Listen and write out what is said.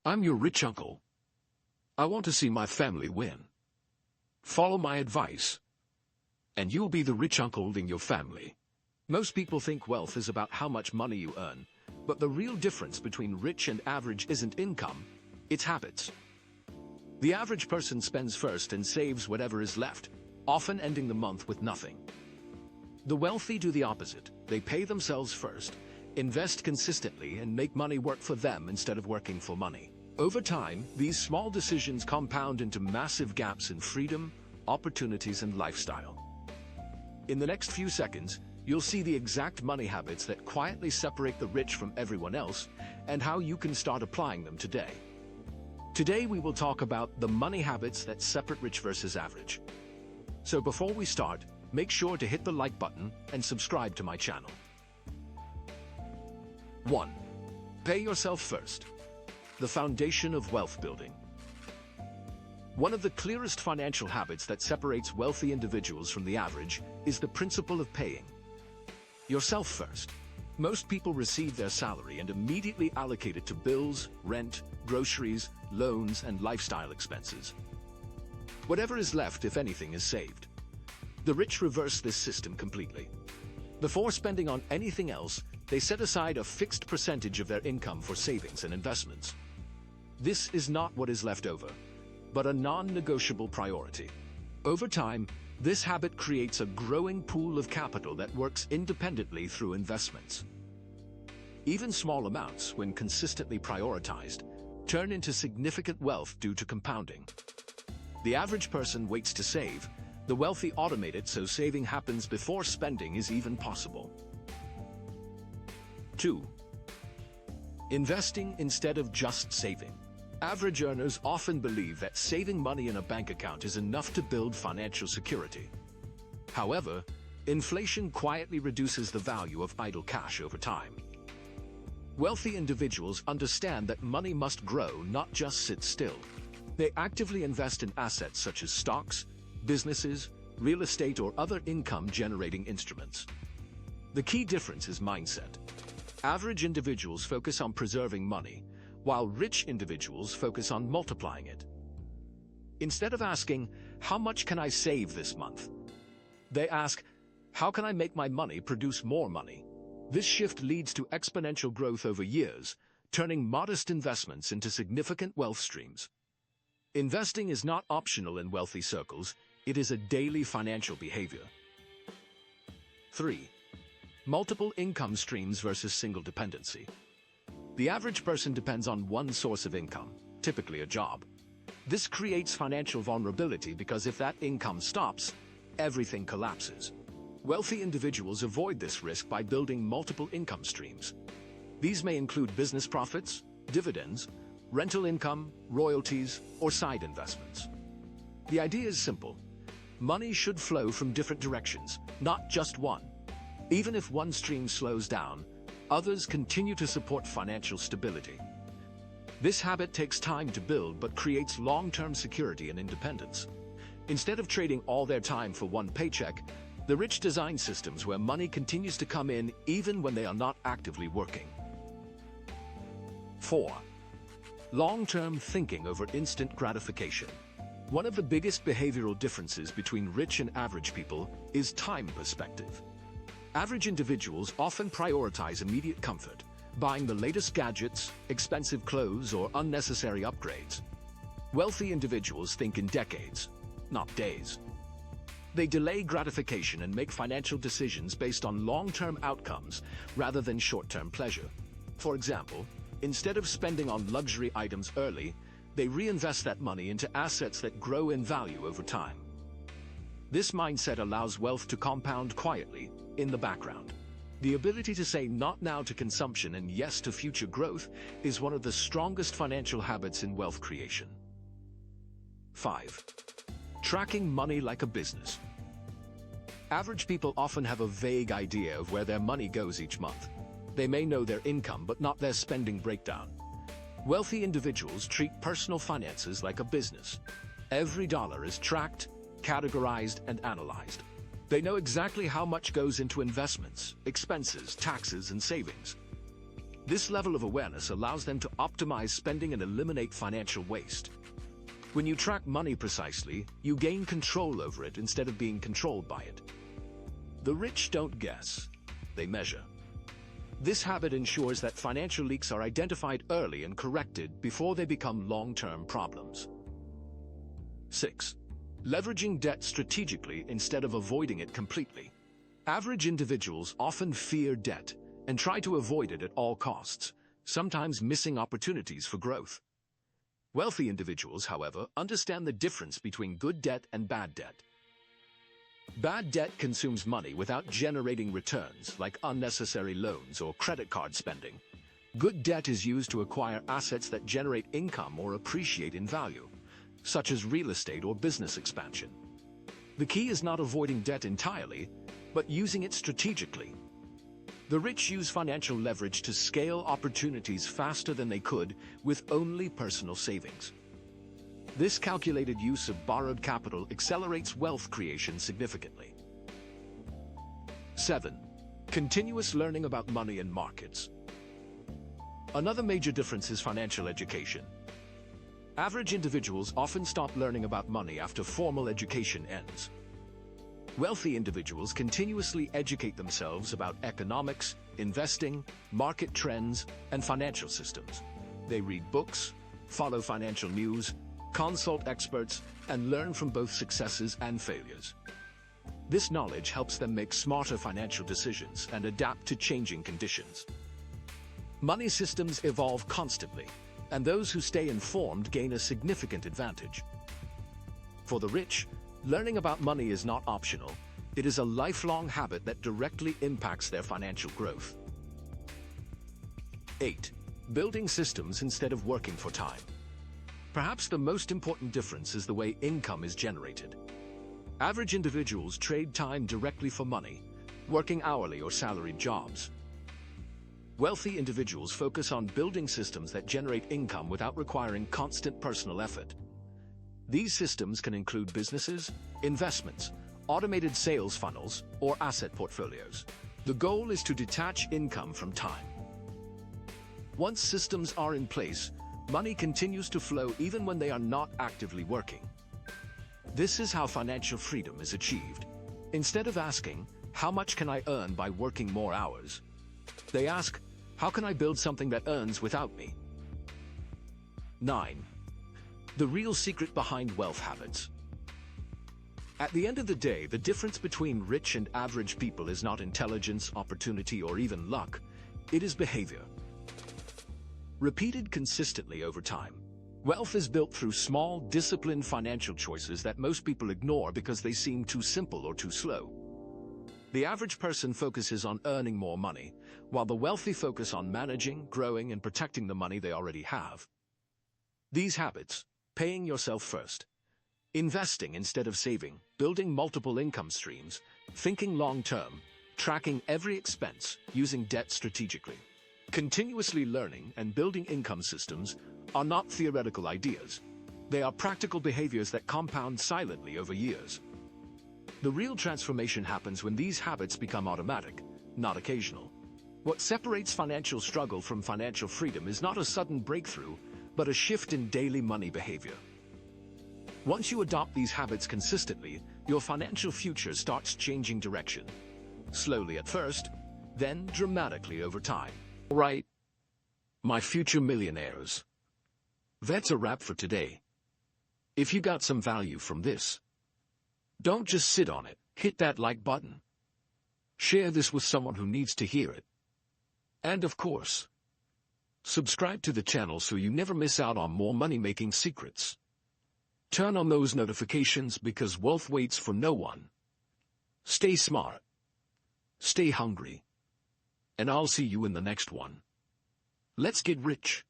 I'm your rich uncle. I want to see my family win. Follow my advice, and you'll be the rich uncle in your family. Most people think wealth is about how much money you earn, but the real difference between rich and average isn't income, it's habits. The average person spends first and saves whatever is left, often ending the month with nothing. The wealthy do the opposite. They pay themselves first, invest consistently, and make money work for them instead of working for money. Over time, these small decisions compound into massive gaps in freedom, opportunities, and lifestyle. In the next few seconds, you'll see the exact money habits that quietly separate the rich from everyone else and how you can start applying them today. Today we will talk about the money habits that separate rich versus average. So before we start, make sure to hit the like button and subscribe to my channel. 1. Pay yourself first. The foundation of wealth building. One of the clearest financial habits that separates wealthy individuals from the average is the principle of paying yourself first. Most people receive their salary and immediately allocate it to bills, rent, groceries, loans, and lifestyle expenses. Whatever is left, if anything, is saved. The rich reverse this system completely. Before spending on anything else, they set aside a fixed percentage of their income for savings and investments. This is not what is left over, but a non-negotiable priority. Over time, this habit creates a growing pool of capital that works independently through investments. Even small amounts, when consistently prioritized, turn into significant wealth due to compounding. The average person waits to save. The wealthy automate it so saving happens before spending is even possible. 2. Investing instead of just saving. Average earners often believe that saving money in a bank account is enough to build financial security. However, inflation quietly reduces the value of idle cash over time. Wealthy individuals understand that money must grow, not just sit still. They actively invest in assets such as stocks, businesses, real estate, or other income-generating instruments. The key difference is mindset. Average individuals focus on preserving money, while rich individuals focus on multiplying it. Instead of asking, "How much can I save this month?" they ask, "How can I make my money produce more money?" This shift leads to exponential growth over years, turning modest investments into significant wealth streams. Investing is not optional in wealthy circles, it is a daily financial behavior. 3. Multiple income streams versus single dependency. The average person depends on one source of income, typically a job. This creates financial vulnerability because if that income stops, everything collapses. Wealthy individuals avoid this risk by building multiple income streams. These may include business profits, dividends, rental income, royalties, or side investments. The idea is simple. Money should flow from different directions, not just one. Even if one stream slows down, others continue to support financial stability. This habit takes time to build but creates long-term security and independence. Instead of trading all their time for one paycheck, the rich design systems where money continues to come in even when they are not actively working. 4. Long-term thinking over instant gratification. One of the biggest behavioral differences between rich and average people is time perspective. Average individuals often prioritize immediate comfort, buying the latest gadgets, expensive clothes, or unnecessary upgrades. Wealthy individuals think in decades, not days. They delay gratification and make financial decisions based on long-term outcomes rather than short-term pleasure. For example, instead of spending on luxury items early, they reinvest that money into assets that grow in value over time. This mindset allows wealth to compound quietly, in the background. The ability to say not now to consumption and yes to future growth is one of the strongest financial habits in wealth creation. 5. Tracking money like a business. Average people often have a vague idea of where their money goes each month. They may know their income but not their spending breakdown. Wealthy individuals treat personal finances like a business. Every dollar is tracked, categorized, and analyzed. They know exactly how much goes into investments, expenses, taxes, and savings. This level of awareness allows them to optimize spending and eliminate financial waste. When you track money precisely, you gain control over it instead of being controlled by it. The rich don't guess, they measure. This habit ensures that financial leaks are identified early and corrected before they become long-term problems. 6. Leveraging debt strategically instead of avoiding it completely. Average individuals often fear debt and try to avoid it at all costs, sometimes missing opportunities for growth. Wealthy individuals, however, understand the difference between good debt and bad debt. Bad debt consumes money without generating returns, like unnecessary loans or credit card spending. Good debt is used to acquire assets that generate income or appreciate in value, such as real estate or business expansion. The key is not avoiding debt entirely, but using it strategically. The rich use financial leverage to scale opportunities faster than they could with only personal savings. This calculated use of borrowed capital accelerates wealth creation significantly. 7. Continuous learning about money and markets. Another major difference is financial education. Average individuals often stop learning about money after formal education ends. Wealthy individuals continuously educate themselves about economics, investing, market trends, and financial systems. They read books, follow financial news, consult experts, and learn from both successes and failures. This knowledge helps them make smarter financial decisions and adapt to changing conditions. Money systems evolve constantly, and those who stay informed gain a significant advantage. For the rich, learning about money is not optional. It is a lifelong habit that directly impacts their financial growth. 8. Building systems instead of working for time. Perhaps the most important difference is the way income is generated. Average individuals trade time directly for money, working hourly or salaried jobs. Wealthy individuals focus on building systems that generate income without requiring constant personal effort. These systems can include businesses, investments, automated sales funnels, or asset portfolios. The goal is to detach income from time. Once systems are in place, money continues to flow even when they are not actively working. This is how financial freedom is achieved. Instead of asking, "How much can I earn by working more hours?" they ask, "How can I build something that earns without me?" 9. The real secret behind wealth habits. At the end of the day, the difference between rich and average people is not intelligence, opportunity, or even luck. It is behavior. Repeated consistently over time, wealth is built through small, disciplined financial choices that most people ignore because they seem too simple or too slow. The average person focuses on earning more money, while the wealthy focus on managing, growing, and protecting the money they already have. These habits, paying yourself first, investing instead of saving, building multiple income streams, thinking long-term, tracking every expense, using debt strategically, continuously learning and building income systems are not theoretical ideas. They are practical behaviors that compound silently over years. The real transformation happens when these habits become automatic, not occasional. What separates financial struggle from financial freedom is not a sudden breakthrough, but a shift in daily money behavior. Once you adopt these habits consistently, your financial future starts changing direction. Slowly at first, then dramatically over time. All right, my future millionaires. That's a wrap for today. If you got some value from this, don't just sit on it. Hit that like button. Share this with someone who needs to hear it. And of course, subscribe to the channel so you never miss out on more money-making secrets. Turn on those notifications because wealth waits for no one. Stay smart. Stay hungry. And I'll see you in the next one. Let's get rich.